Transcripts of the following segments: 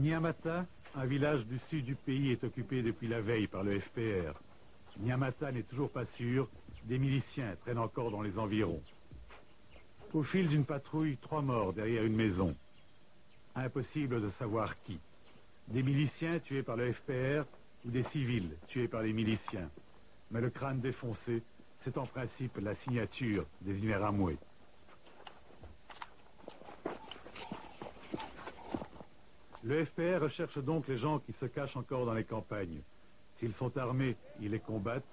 Nyamata, un village du sud du pays, est occupé depuis la veille par le FPR. Nyamata n'est toujours pas sûr, des miliciens traînent encore dans les environs. Au fil d'une patrouille, 3 morts derrière une maison. Impossible de savoir qui. Des miliciens tués par le FPR ou des civils tués par les miliciens. Mais le crâne défoncé, c'est en principe la signature des Imméramoué. Le FPR recherche donc les gens qui se cachent encore dans les campagnes. S'ils sont armés, ils les combattent.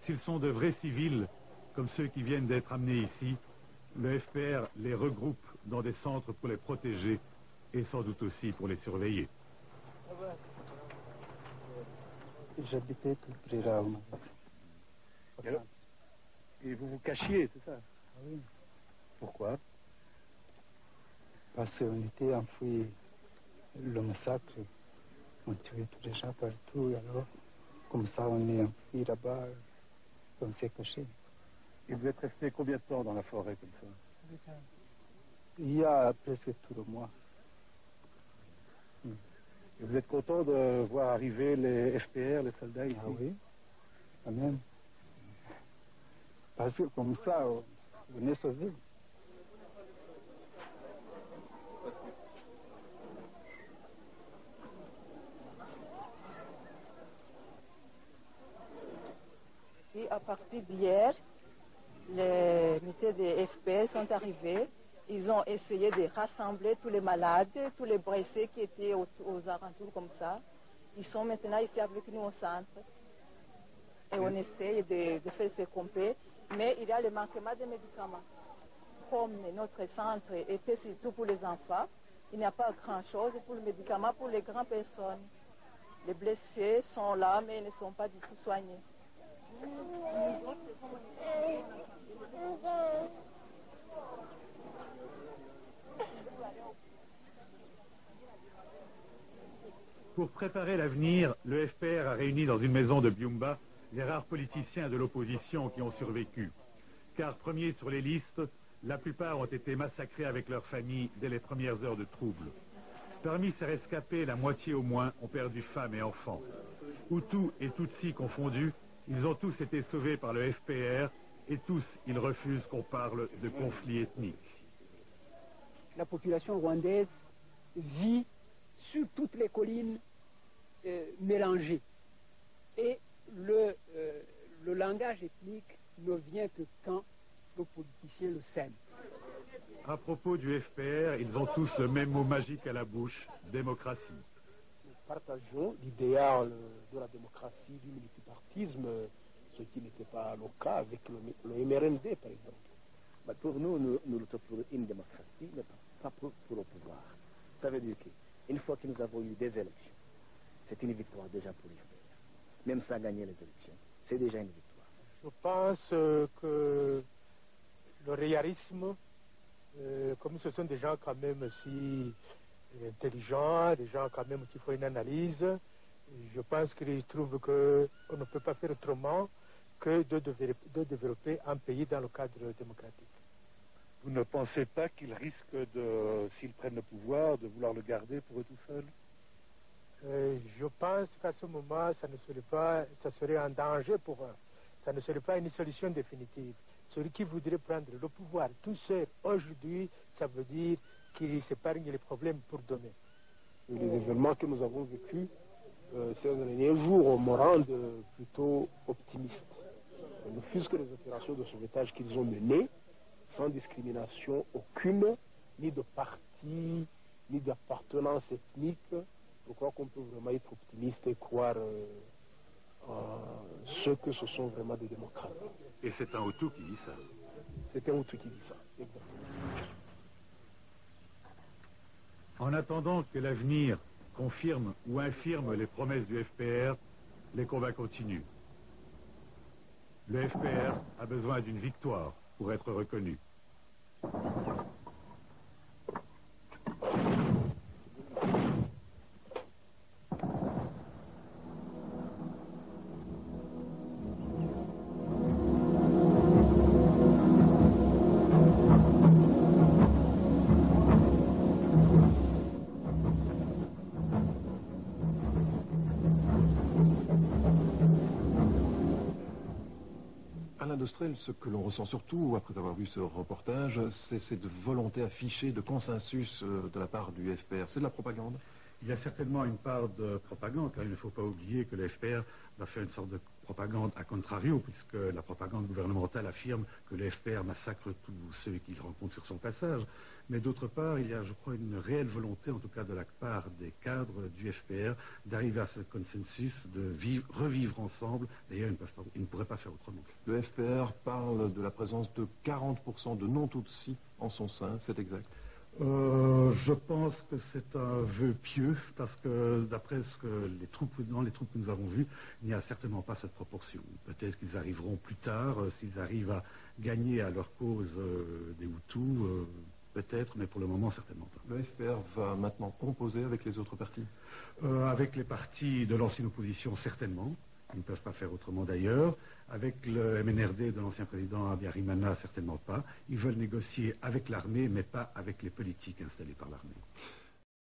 S'ils sont de vrais civils, comme ceux qui viennent d'être amenés ici, le FPR les regroupe dans des centres pour les protéger et sans doute aussi pour les surveiller. J'habitais tout près là. Et vous vous cachiez, c'est ça? Oui. Pourquoi? Parce qu'on était enfouis. Le massacre, on tuait tous les gens partout, alors comme ça on est enfouis là-bas, on s'est caché. Et vous êtes resté combien de temps dans la forêt comme ça? Il y a presque tout le mois. Et vous êtes content de voir arriver les FPR, les soldats ici? Ah oui, quand même. Parce que comme ça, on est sauvés. Et à partir d'hier, les militaires des FPR sont arrivés. Ils ont essayé de rassembler tous les malades, tous les blessés qui étaient aux alentours comme ça. Ils sont maintenant ici avec nous au centre. Et on essaye de faire ce qu'on peut. Mais il y a le manquement de médicaments. Comme notre centre était surtout pour les enfants, il n'y a pas grand-chose pour les médicaments pour les grandes personnes. Les blessés sont là, mais ils ne sont pas du tout soignés. Pour préparer l'avenir, le FPR a réuni dans une maison de Byumba les rares politiciens de l'opposition qui ont survécu. Car premiers sur les listes, la plupart ont été massacrés avec leurs familles dès les premières heures de trouble. Parmi ces rescapés, la moitié au moins ont perdu femmes et enfants. Hutus et Tutsis confondus, ils ont tous été sauvés par le FPR et tous, ils refusent qu'on parle de conflit ethnique. La population rwandaise vit sur toutes les collines mélangées. Et le langage ethnique ne vient que quand le politicien le sème. À propos du FPR, ils ont tous le même mot magique à la bouche, démocratie. Nous partageons l'idéal de la démocratie, du multipartisme, ce qui n'était pas le cas avec le MRND, par exemple. Bah, pour nous, nous luttons pour une démocratie, mais pas pour le pouvoir. Ça veut dire qu'une fois que nous avons eu des élections, c'est une victoire déjà pour les FPR. Même sans gagner les élections, c'est déjà une victoire. Je pense que le réalisme, comme ce sont des gens quand même si intelligents, des gens quand même qui font une analyse, je pense qu'ils trouvent qu'on ne peut pas faire autrement que de développer un pays dans le cadre démocratique. Vous ne pensez pas qu'ils risquent, s'ils prennent le pouvoir, de vouloir le garder pour eux tout seuls? Je pense qu'à ce moment, ça serait un danger pour eux. Ça ne serait pas une solution définitive. Celui qui voudrait prendre le pouvoir tout seul aujourd'hui, ça veut dire qu'il s'épargne les problèmes pour demain. Et les événements que nous avons vécus ces derniers jours me rendent plutôt optimiste. Ne fût-ce que les opérations de sauvetage qu'ils ont menées, sans discrimination aucune, ni de parti, ni d'appartenance ethnique, je crois qu'on peut vraiment être optimiste et croire en ceux que ce sont vraiment des démocrates. Et c'est un Hutu qui dit ça. C'est un Hutu qui dit ça, exactement. En attendant que l'avenir confirme ou infirme les promesses du FPR, les combats continuent. Le FPR a besoin d'une victoire pour être reconnu. Destrel, ce que l'on ressent surtout après avoir vu ce reportage, c'est cette volonté affichée de consensus de la part du FPR. C'est de la propagande? Il y a certainement une part de propagande, car il ne faut pas oublier que le FPR va faire une sorte de propagande à contrario, puisque la propagande gouvernementale affirme que le FPR massacre tous ceux qu'il rencontre sur son passage. Mais d'autre part, il y a, je crois, une réelle volonté, en tout cas de la part des cadres du FPR, d'arriver à ce consensus, de revivre ensemble. D'ailleurs, ils ne pourraient pas faire autrement. Le FPR parle de la présence de 40% de non-Tutsis en son sein, c'est exact? Je pense que c'est un vœu pieux, parce que d'après dans les troupes que nous avons vues, il n'y a certainement pas cette proportion. Peut-être qu'ils arriveront plus tard, s'ils arrivent à gagner à leur cause des Hutus, peut-être, mais pour le moment, certainement pas. Le FPR va maintenant composer avec les autres partis? Avec les partis de l'ancienne opposition, certainement. Ils ne peuvent pas faire autrement d'ailleurs. Avec le MNRD de l'ancien président Habyarimana, certainement pas. Ils veulent négocier avec l'armée, mais pas avec les politiques installés par l'armée.